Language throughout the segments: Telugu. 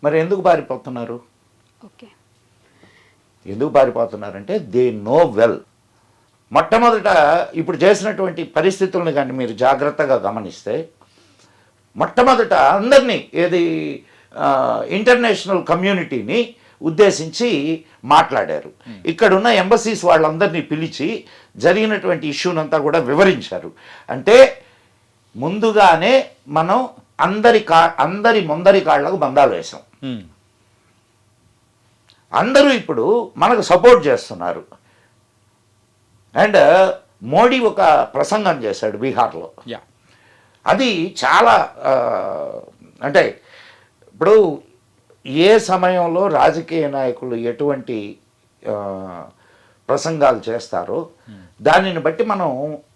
మరి ఎందుకు పారిపోతున్నారు? ఓకే. ఎందుకు పారిపోతున్నారంటే దే నో వెల్. మొట్టమొదట ఇప్పుడు చేసినటువంటి పరిస్థితులను కానీ మీరు జాగ్రత్తగా గమనిస్తే, మొట్టమొదట అందరినీ ఏది ఇంటర్నేషనల్ కమ్యూనిటీని ఉద్దేశించి మాట్లాడారు. ఇక్కడున్న ఎంబసీస్ వాళ్ళందరినీ పిలిచి జరిగినటువంటి ఇష్యూనంతా కూడా వివరించారు. అంటే ముందుగానే మనం అందరి ముందరి కాళ్లకు బంధాలు వేసాం. అందరూ ఇప్పుడు మనకు సపోర్ట్ చేస్తున్నారు. అండ్ మోడీ ఒక ప్రసంగం చేశాడు బీహార్లో. అది చాలా అంటే ఇప్పుడు ఏ సమయంలో రాజకీయ నాయకులు ఎటువంటి ప్రసంగాలు చేస్తారో దానిని బట్టి మనం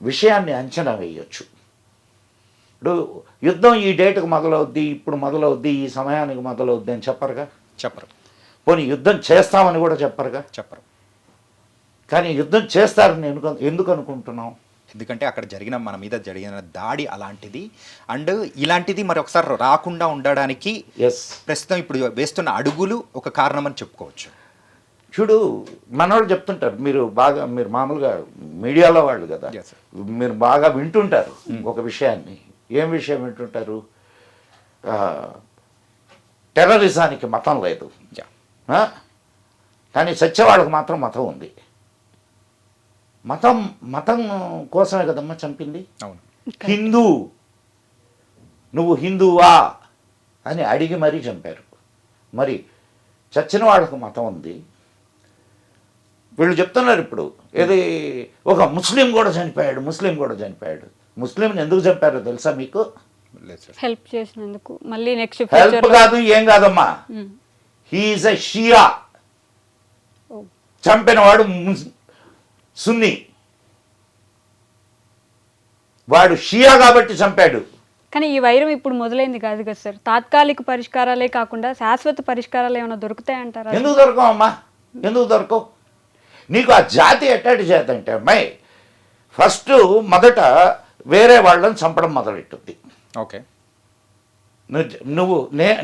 విషయాన్ని అంచనా వేయొచ్చు. ఇప్పుడు యుద్ధం ఈ డేటుకు మొదలవుద్ది, ఇప్పుడు మొదలవుద్ది, ఈ సమయానికి మొదలవుద్ది అని చెప్పరుగా. చెప్పరు. పోనీ యుద్ధం చేస్తామని కూడా చెప్పరుగా. చెప్పరు. కానీ యుద్ధం చేస్తారని ఎందుకు అనుకుంటున్నాం? ఎందుకంటే అక్కడ మన మీద జరిగిన దాడి అలాంటిది. అండ్ ఇలాంటిది మరి ఒకసారి రాకుండా ఉండడానికి ప్రస్తుతం ఇప్పుడు వేస్తున్న అడుగులు ఒక కారణం అని చెప్పుకోవచ్చు. చూడు, మనవాళ్ళు చెప్తుంటారు, మీరు మామూలుగా మీడియాలో వాళ్ళు కదా, మీరు బాగా వింటుంటారు ఒక విషయాన్ని. ఏం విషయం వింటుంటారు? టెర్రరిజానికి మతం లేదు, కానీ చచ్చేవాళ్ళకి మాత్రం మతం ఉంది. మతం కోసమే కదమ్మా చంపింది. అవును. హిందూ, నువ్వు హిందువా అని అడిగి మరీ చంపారు. మరి చచ్చిన వాళ్ళకు మతం ఉంది. వీళ్ళు చెప్తున్నారు ఇప్పుడు ఏది ఒక ముస్లిం కూడా చనిపోయాడు. ముస్లింని ఎందుకు చంపారో తెలుసా మీకు? హెల్ప్ చేసినందుకు. మళ్ళీ నెక్స్ట్ హెల్ప్ కాదు, ఏం కాదమ్మా, హీఈస్ ఎ షియా. చంపినవాడు సున్నీ, వాడు షియా కాబట్టి చంపాడు. కానీ ఈ వైరం ఇప్పుడు మొదలైంది కాదు కదా సార్. తాత్కాలిక పరిష్కారాలే కాకుండా శాశ్వత పరిష్కారాలు ఏమైనా దొరుకుతాయంటారా? ఎందుకు దొరకవమ్మా? ఎందుకు దొరకవు? నీకు ఆ జాతి ఎట్టాటి జాతి అంటే అమ్మాయి ఫస్ట్ మొదట వేరే వాళ్ళని చంపడం మొదలెట్టుద్ది. ఓకే.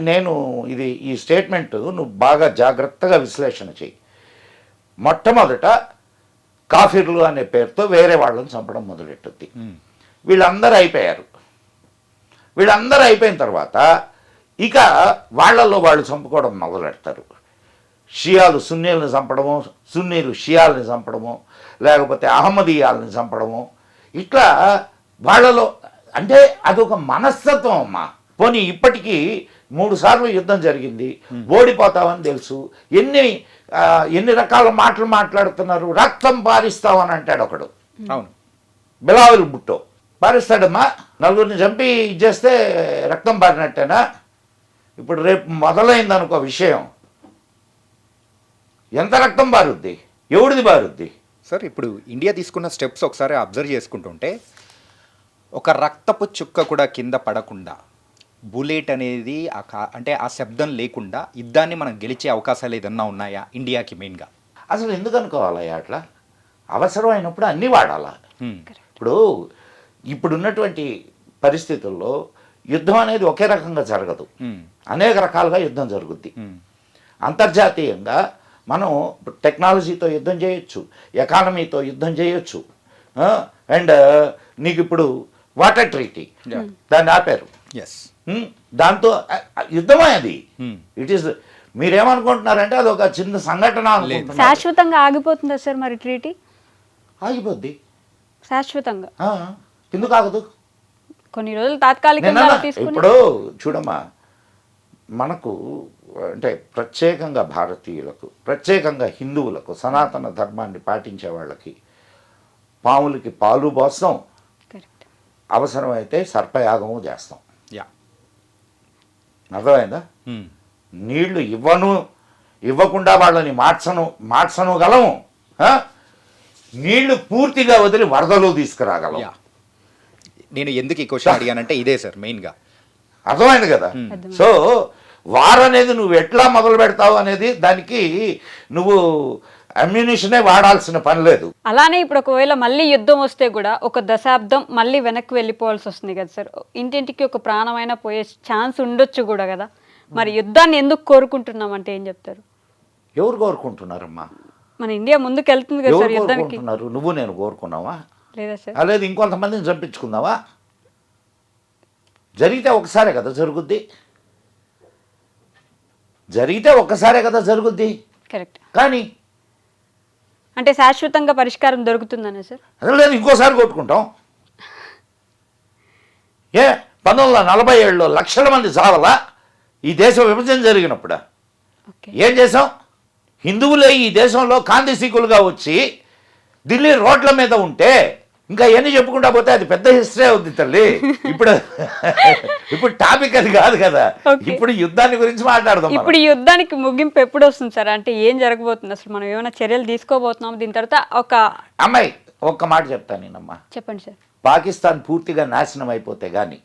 నేను ఈ స్టేట్మెంట్ నువ్వు బాగా జాగ్రత్తగా విశ్లేషణ చెయ్యి. మొట్టమొదట కాఫీర్లు అనే పేరుతో వేరే వాళ్ళని చంపడం మొదలెట్టుద్ది. వీళ్ళందరూ అయిపోయిన తర్వాత ఇక వాళ్ళల్లో వాళ్ళు చంపుకోవడం మొదలెడతారు. షియాలు సున్నీలను చంపడము, సున్నీలు షియాలని చంపడము, లేకపోతే అహ్మదీయాలని చంపడము, ఇట్లా వాళ్ళలో అంటే అదొక మనస్తత్వం అమ్మా. పోనీ ఇప్పటికీ 3 సార్లు యుద్ధం జరిగింది, ఓడిపోతామని తెలుసు. ఎన్ని రకాల మాటలు మాట్లాడుతున్నారు. రక్తం పారిస్తామని అంటాడు ఒకడు. అవును. బిలావల్ భుట్టో పారిస్తాడమ్మా. నలుగురిని చంపి ఇచ్చేస్తే రక్తం పారినట్టేనా? ఇప్పుడు రేపు మొదలైంది అనుకో విషయం, ఎంత రక్తం పారుద్ది? ఎవడిది పారుద్ది? సార్ ఇప్పుడు ఇండియా తీసుకున్న స్టెప్స్ ఒకసారి అబ్జర్వ్ చేసుకుంటుంటే ఒక రక్తపు చుక్క కూడా కింద పడకుండా, బుల్లెట్ అనేది అంటే ఆ శబ్దం లేకుండా యుద్ధాన్ని మనం గెలిచే అవకాశాలు ఏదన్నా ఉన్నాయా ఇండియాకి? మెయిన్గా అసలు ఎందుకు అనుకోవాలి అట్లా? అవసరం అయినప్పుడు అన్నీ వాడాలా. ఇప్పుడున్నటువంటి పరిస్థితుల్లో యుద్ధం అనేది ఒకే రకంగా జరగదు, అనేక రకాలుగా యుద్ధం జరుగుద్ది. అంతర్జాతీయంగా మనం టెక్నాలజీతో యుద్ధం చేయొచ్చు, ఎకానమీతో యుద్ధం చేయొచ్చు. అండ్ నీకు ఇప్పుడు వాటర్ ట్రీటీ దాన్ని ఆపారు, దాంతో యుద్ధమే అది. ఇట్ ఈస్, మీరేమనుకుంటున్నారంటే అది ఒక చిన్న సంఘటన అనుకుంటున్నారు. శాశ్వతంగా ఆగిపోతుందా సార్ మరి ట్రీటీ? ఆగిపోద్ది శాశ్వతంగా. ఎందుకు ఆగదు? కొన్ని రోజులు తాత్కాలికంగా తీసుకుని. ఇప్పుడు చూడమ్మా, మనకు అంటే ప్రత్యేకంగా భారతీయులకు, ప్రత్యేకంగా హిందువులకు, సనాతన ధర్మాన్ని పాటించే వాళ్ళకి పాములకి పాలు పోస్తాం, అవసరమైతే సర్పయాగము చేస్తాం. అర్థమైందా? నీళ్లు ఇవ్వకుండా వాళ్ళని మార్చను గలము, నీళ్లు పూర్తిగా వదిలి వరదలు తీసుకురాగలం. నేను ఎందుకు ఈ క్వశ్చన్ అడిగానంటే ఇదే సార్ మెయిన్గా. అర్థమైంది కదా? సో వార్ అనేది నువ్వు ఎట్లా మొదలు పెడతావు అనేది దానికి నువ్వు అమ్యునిషనే వాడాల్సిన పని లేదు. అలానే ఇప్పుడు ఒకవేళ మళ్ళీ యుద్ధం వస్తే కూడా ఒక దశాబ్దం మళ్ళీ వెనక్కి వెళ్ళిపోవాల్సి వస్తుంది కదా సార్. ఇంటింటికి ఒక ప్రాణమైనా పోయే ఛాన్స్ ఉండొచ్చు కూడా కదా. మరి యుద్ధాన్ని ఎందుకు కోరుకుంటున్నాం అంటే ఏం చెప్తారు? ఎవరు కోరుకుంటున్నారమ్మా? మన ఇండియా ముందుకు వెళ్తుంది కదా ఎవరు సార్ యుద్ధానికి. కోరుకుంటున్నారు? నువ్వు నేను కోరుకున్నావా? లేదా సార్? లేదు ఇంకొంతమందిని చంపించుకుందావా? జరిగితే ఒకసారే కదా జరుగుద్ది. జరిగితే ఒక్కసారే కదా జరుగుద్ది. కరెక్ట్. కానీ అంటే శాశ్వతంగా పరిష్కారం దొరుకుతుందనే సార్? అదే లేదు ఇంకోసారి కొట్టుకుంటాం. 1947లో లక్షల మంది చావలా ఈ దేశ విభజన జరిగినప్పుడు? ఓకే. ఏం చేసాం? హిందువులే ఈ దేశంలో కాంతిసీకులుగా వచ్చి ఢిల్లీ రోడ్ల మీద ఉంటే ఇంకా ఎన్ని చెప్పుకుంటా పోతే అది పెద్ద హిస్టరీ అవుద్ది తల్లి. ఇప్పుడు టాపిక్ అది కాదు కదా. Okay. ఇప్పుడు యుద్ధాన్ని గురించి మాట్లాడదాం మనం. ఇప్పుడు ఈ యుద్ధానికి ముగింపు ఎప్పుడు వస్తుంది సార్? అంటే ఏం జరగబోతుంది అసలు? మనం ఏమైనా చర్యలు తీసుకోబోతున్నాం దీని తర్వాత? ఒక అమ్మాయి ఒక్క మాట చెప్తాను నేనమ్మా. చెప్పండి సార్. పాకిస్తాన్ పూర్తిగా నాశనం అయిపోతే కానీ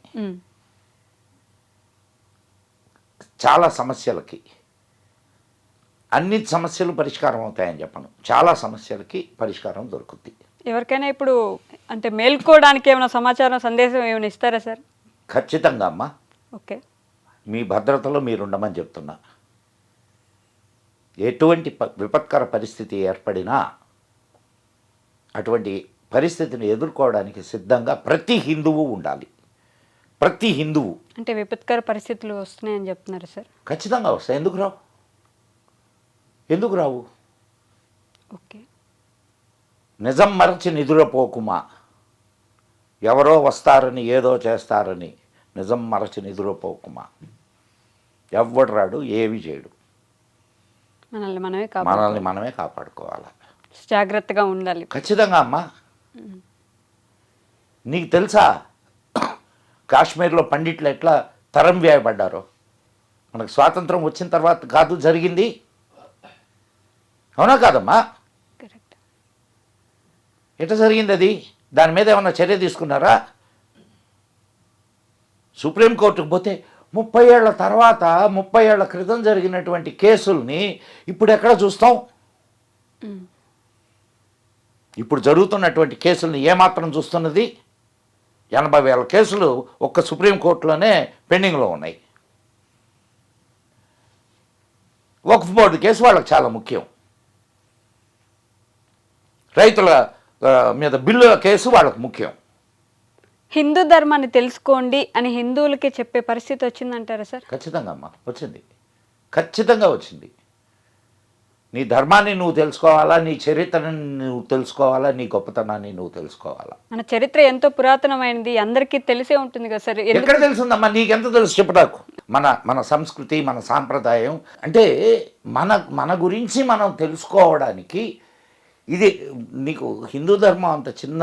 చాలా సమస్యలకి, అన్ని సమస్యలు పరిష్కారం అవుతాయని చెప్పను, చాలా సమస్యలకి పరిష్కారం దొరుకుద్ది. ఎవరికైనా ఇప్పుడు అంటే మేల్కోవడానికి ఏమైనా సమాచారం సందేశం ఏమైనా ఇస్తారా సార్? ఖచ్చితంగా అమ్మా. ఓకే. మీ భద్రతలో మీరుండమని చెప్తున్నా. ఎటువంటి విపత్కర పరిస్థితి ఏర్పడినా అటువంటి పరిస్థితిని ఎదుర్కోవడానికి సిద్ధంగా ప్రతి హిందువు ఉండాలి. ప్రతి హిందువు. అంటే విపత్కర పరిస్థితులు వస్తున్నాయని చెప్తున్నారు సార్? ఖచ్చితంగా వస్తాయి. ఎందుకు రావు? ఎందుకు రావు? ఓకే. నిజం మరచి నిదురపోకుమా. ఎవరో వస్తారని ఏదో చేస్తారని నిజం మరచి నిదురపోకుమా. ఎవ్వడు రాడు, ఏవి చేయడు. మనల్ని మనమే కాపాడుకోవాలి. జాగ్రత్తగా ఉండాలి. ఖచ్చితంగా అమ్మా. నీకు తెలుసా కాశ్మీర్లో పండిట్లు ఎట్లా తరం వేయబడ్డారో? మనకు స్వాతంత్రం వచ్చిన తర్వాత కాదు జరిగింది, అవునా కాదమ్మా? కరెక్ట్. ఎట్లా జరిగింది అది? దాని మీద ఏమన్నా చర్య తీసుకున్నారా? సుప్రీంకోర్టుకు పోతే 30 ఏళ్ల తర్వాత 30 ఏళ్ల క్రితం జరిగినటువంటి కేసుల్ని ఇప్పుడు ఎక్కడ చూస్తాం? ఇప్పుడు జరుగుతున్నటువంటి కేసుల్ని ఏమాత్రం చూస్తున్నది? 80,000 కేసులు ఒక్క సుప్రీంకోర్టులోనే పెండింగ్లో ఉన్నాయి. వక్ఫ్ బోర్డు కేసు వాళ్ళకి చాలా ముఖ్యం. రైతుల మీద బిల్లుల కేసు వాళ్ళకు ముఖ్యం. హిందూ ధర్మాన్ని తెలుసుకోండి అని హిందువులకి చెప్పే పరిస్థితి వచ్చిందంటారా సార్? ఖచ్చితంగా అమ్మా, వచ్చింది. ఖచ్చితంగా వచ్చింది. నీ ధర్మాన్ని నువ్వు తెలుసుకోవాలా, నీ చరిత్రని నువ్వు తెలుసుకోవాలా, నీ గొప్పతనాన్ని నువ్వు తెలుసుకోవాలా. మన చరిత్ర ఎంతో పురాతనమైనది, అందరికీ తెలిసే ఉంటుంది కదా సార్. ఎక్కడ తెలుసుందమ్మా? నీకెంత తెలుసు చెప్పు నాకు. మన సంస్కృతి, మన సాంప్రదాయం అంటే మన గురించి మనం తెలుసుకోవడానికి ఇది నీకు హిందూ ధర్మం అంత చిన్న